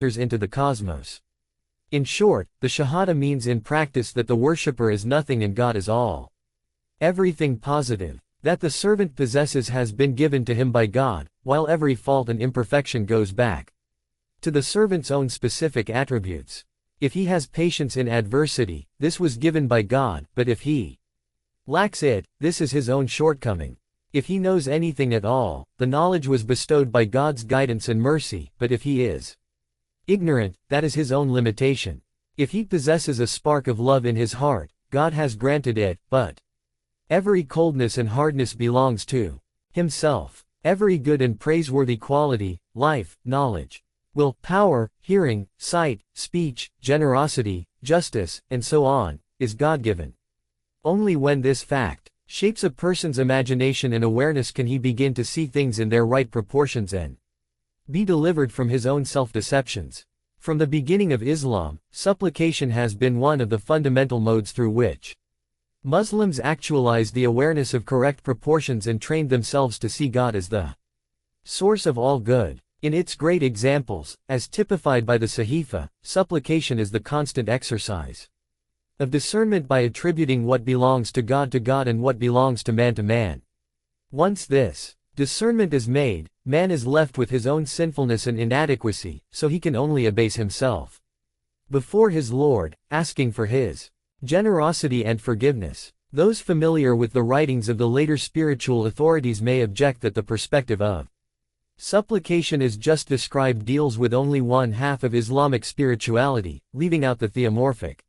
into the cosmos. In short, the Shahada means in practice that the worshipper is nothing and God is all. Everything positive that the servant possesses has been given to him by God, while every fault and imperfection goes back to the servant's own specific attributes. If he has patience in adversity, this was given by God, but if he lacks it, this is his own shortcoming. If he knows anything at all, the knowledge was bestowed by God's guidance and mercy, but if he is ignorant, that is his own limitation. If he possesses a spark of love in his heart, God has granted it, but every coldness and hardness belongs to himself. Every good and praiseworthy quality, life, knowledge, will, power, hearing, sight, speech, generosity, justice, and so on, is God-given. Only when this fact shapes a person's imagination and awareness can he begin to see things in their right proportions and be delivered from his own self-deceptions. From the beginning of Islam, supplication has been one of the fundamental modes through which Muslims actualized the awareness of correct proportions and trained themselves to see God as the source of all good. In its great examples, as typified by the Sahifa, supplication is the constant exercise of discernment by attributing what belongs to God and what belongs to man. Once this discernment is made, man is left with his own sinfulness and inadequacy, so he can only abase himself before his Lord, asking for his generosity and forgiveness. Those familiar with the writings of the later spiritual authorities may object that the perspective of supplication as just described deals with only one half of Islamic spirituality, leaving out the theomorphic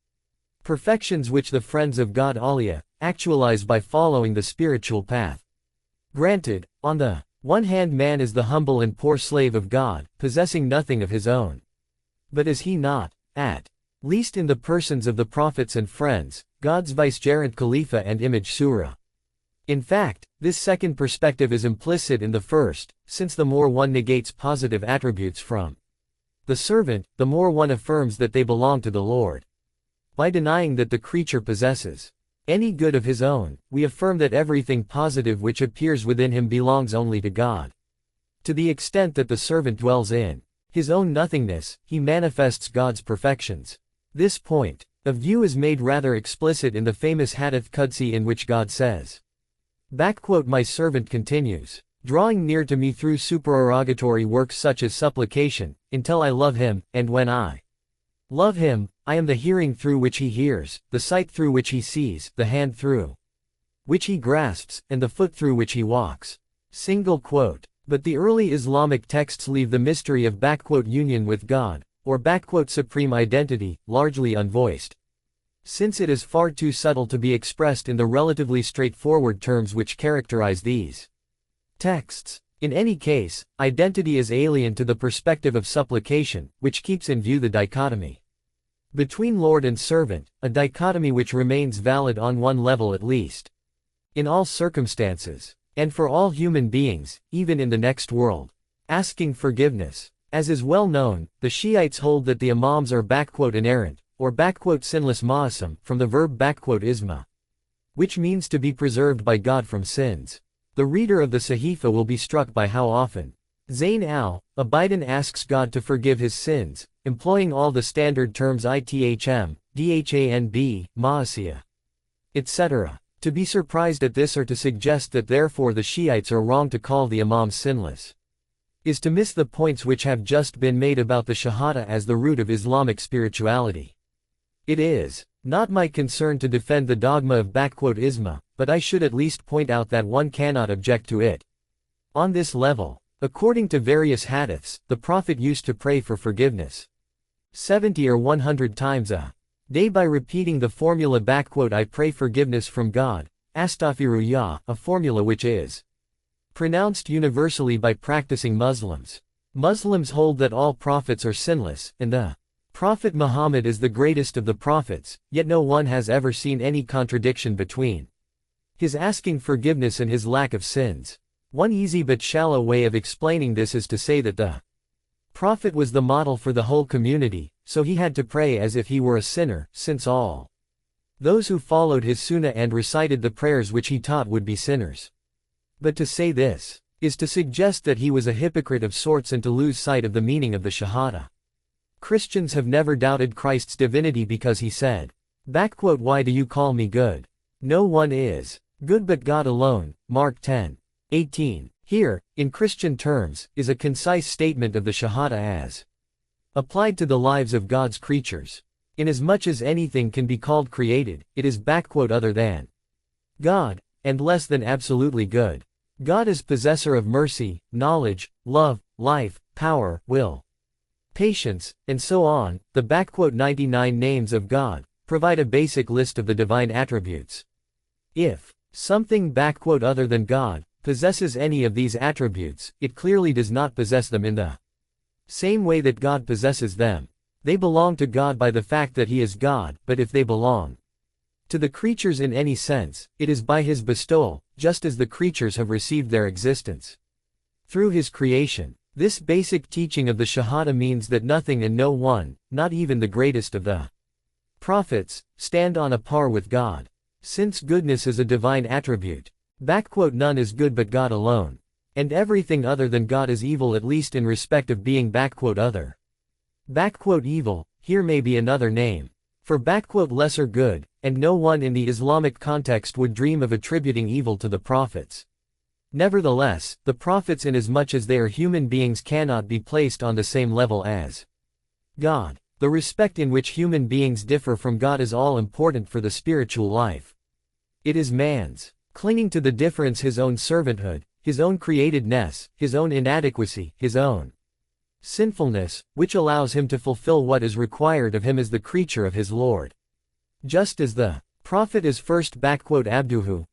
perfections which the friends of God Aliyah actualize by following the spiritual path. Granted, on the one hand man is the humble and poor slave of God, possessing nothing of his own. But is he not, at least in the persons of the prophets and friends, God's vicegerent Khalifa and image surah? In fact, this second perspective is implicit in the first, since the more one negates positive attributes from the servant, the more one affirms that they belong to the Lord. By denying that the creature possesses any good of his own, we affirm that everything positive which appears within him belongs only to God. To the extent that the servant dwells in his own nothingness, he manifests God's perfections. This point of view is made rather explicit in the famous Hadith Qudsi in which God says, "My servant continues, drawing near to me through supererogatory works such as supplication, until I love him, and when I love him, I am the hearing through which he hears, the sight through which he sees, the hand through which he grasps, and the foot through which he walks." But the early Islamic texts leave the mystery of union with God, or supreme identity, largely unvoiced, since it is far too subtle to be expressed in the relatively straightforward terms which characterize these texts. In any case, identity is alien to the perspective of supplication, which keeps in view the dichotomy between Lord and servant, a dichotomy which remains valid on one level at least. In all circumstances, and for all human beings, even in the next world, asking forgiveness. As is well known, the Shiites hold that the Imams are inerrant, or sinless ma'asum, from the verb isma, which means to be preserved by God from sins. The reader of the Sahifa will be struck by how often Zayn al-Abidin asks God to forgive his sins, employing all the standard terms ithm, dhanb, ma'asiyah, etc. To be surprised at this or to suggest that therefore the Shiites are wrong to call the Imams sinless is to miss the points which have just been made about the Shahada as the root of Islamic spirituality. It is not my concern to defend the dogma of isma, but I should at least point out that one cannot object to it. On this level, according to various hadiths, the Prophet used to pray for forgiveness 70 or 100 times a day by repeating the formula I pray forgiveness from God, astaghfirullah, a formula which is pronounced universally by practicing Muslims. Muslims hold that all prophets are sinless, and the Prophet Muhammad is the greatest of the prophets, yet no one has ever seen any contradiction between his asking forgiveness and his lack of sins. One easy but shallow way of explaining this is to say that the Prophet was the model for the whole community, so he had to pray as if he were a sinner, since all those who followed his sunnah and recited the prayers which he taught would be sinners. But to say this is to suggest that he was a hypocrite of sorts and to lose sight of the meaning of the Shahada. Christians have never doubted Christ's divinity because he said, "Why do you call me good? No one is good but God alone." Mark 10:18. Here, in Christian terms, is a concise statement of the Shahada as applied to the lives of God's creatures. Inasmuch as anything can be called created, it is "other than God, and less than absolutely good." God is possessor of mercy, knowledge, love, life, power, will, patience, and so on. The 99 names of God provide a basic list of the divine attributes. If something other than God possesses any of these attributes, it clearly does not possess them in the same way that God possesses them. They belong to God by the fact that he is God, but if they belong to the creatures in any sense, it is by his bestowal, just as the creatures have received their existence through his creation. This basic teaching of the Shahada means that nothing and no one, not even the greatest of the prophets, stand on a par with God. Since goodness is a divine attribute, none is good but God alone. And everything other than God is evil, at least in respect of being other. Evil, here may be another name for lesser good, and no one in the Islamic context would dream of attributing evil to the prophets. Nevertheless, the prophets, inasmuch as they are human beings, cannot be placed on the same level as God. The respect in which human beings differ from God is all important for the spiritual life. It is man's clinging to the difference, his own servanthood, his own createdness, his own inadequacy, his own sinfulness, which allows him to fulfill what is required of him as the creature of his Lord. Just as the prophet is first abduhu,